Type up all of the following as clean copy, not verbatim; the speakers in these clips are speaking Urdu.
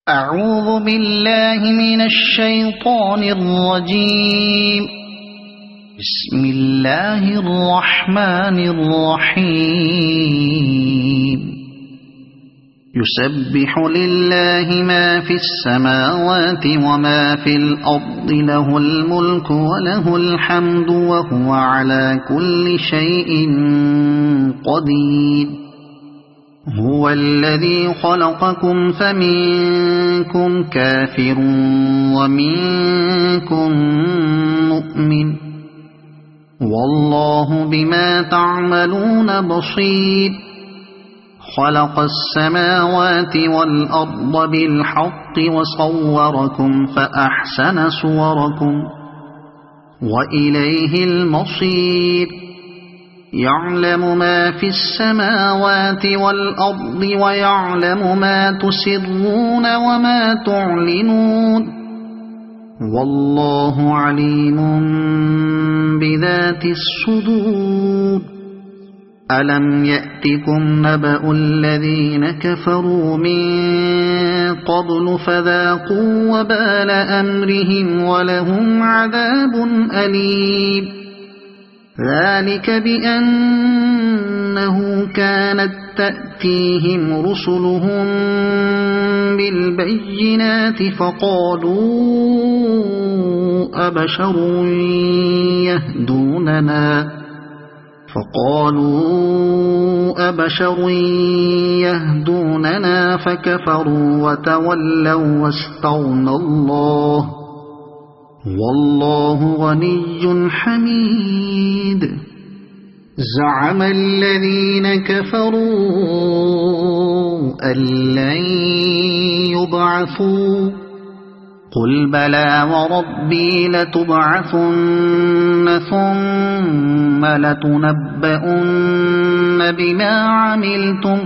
أعوذ بالله من الشيطان الرجيم. بسم الله الرحمن الرحيم. يسبح لله ما في السماوات وما في الأرض، له الملك وله الحمد وهو على كل شيء قدير. هو الذي خلقكم فمنكم كافر ومنكم مؤمن، والله بما تعملون بصير. خلق السماوات والأرض بالحق وصوركم فأحسن صوركم وإليه المصير. يعلم ما في السماوات والأرض ويعلم ما تسرون وما تعلنون، والله عليم بذات الصدور. ألم يأتكم نبأ الذين كفروا من قبل فذاقوا وبال أمرهم ولهم عذاب أليم. ذلك بأنه كانت تأتيهم رسلهم بالبينات فقالوا أبشر يهدوننا فكفروا وتولوا واستغنى الله، والله غني حميد. زعم الذين كفروا أن لن يبعثوا، قل بلى وربي لتبعثن ثم لتنبؤن بما عملتم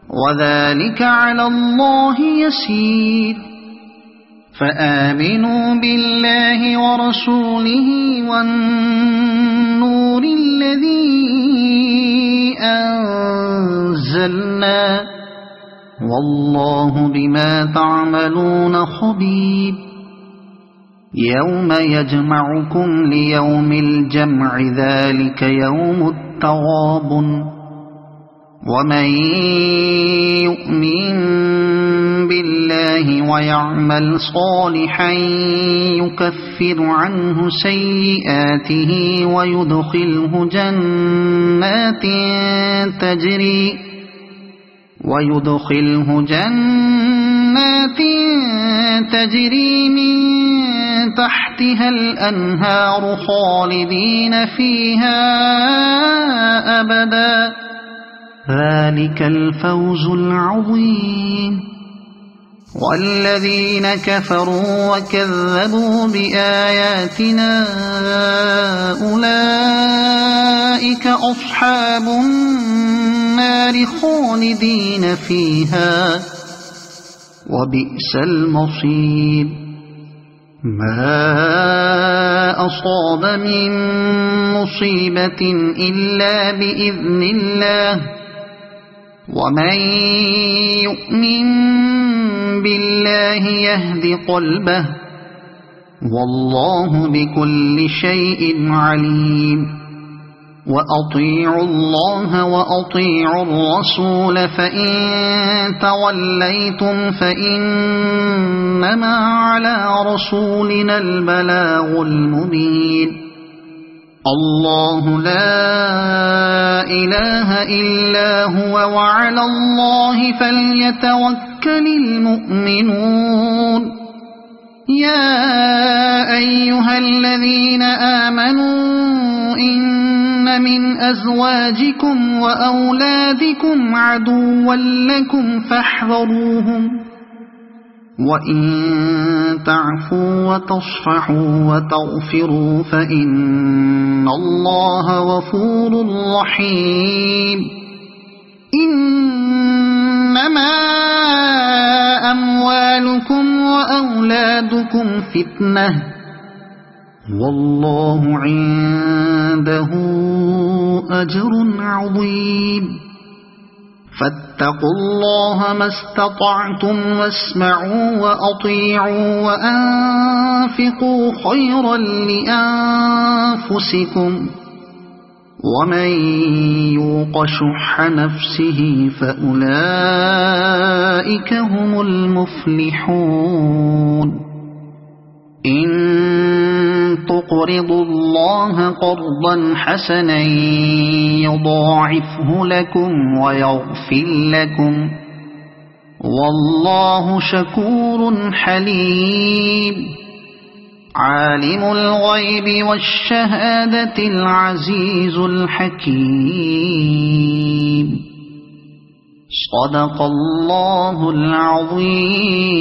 وذلك على الله يسير. فآمنوا بالله ورسوله والنور الذي أنزلنا، والله بما تعملون خبير. يوم يجمعكم ليوم الجمع، ذلك يوم التغابن. ومن يؤمن بالله ويعمل صالحا يكفر عنه سيئاته ويدخله جنات تجري من تحتها الأنهار خالدين فيها أبدا، ذلك الفوز العظيم. والذين كفروا وكذبوا بآياتنا أولئك أصحاب النار خالدين فيها وبئس المصير. ما أصاب من مصيبة إلا بإذن الله، ومن يؤمن بالله يهد قلبه، والله بكل شيء عليم. وأطيعوا الله وأطيعوا الرسول، فإن توليتم فإنما على رسولنا البلاغ المبين. الله لا إله إلا هو، وعلى الله فليتوكل المؤمنون. يا أيها الذين آمنوا إن من أزواجكم وأولادكم عدوا لكم فاحذروهم، وإن تعفوا وتصفحوا وتغفروا فإن الله غفور رحيم. إنما أموالكم وأولادكم فتنة، والله عنده أجر عظيم. فاتقوا الله ما استطعتم واسمعوا وأطيعوا وأنفقوا خيرا لأنفسكم ومن يوق شح نفسه فأولئك هم المفلحون إن تقرضوا الله قرضا حسنا يضاعفه لكم ويغفر لكم والله شكور حليم عالم الغيب والشهادة العزيز الحكيم صدق الله العظيم.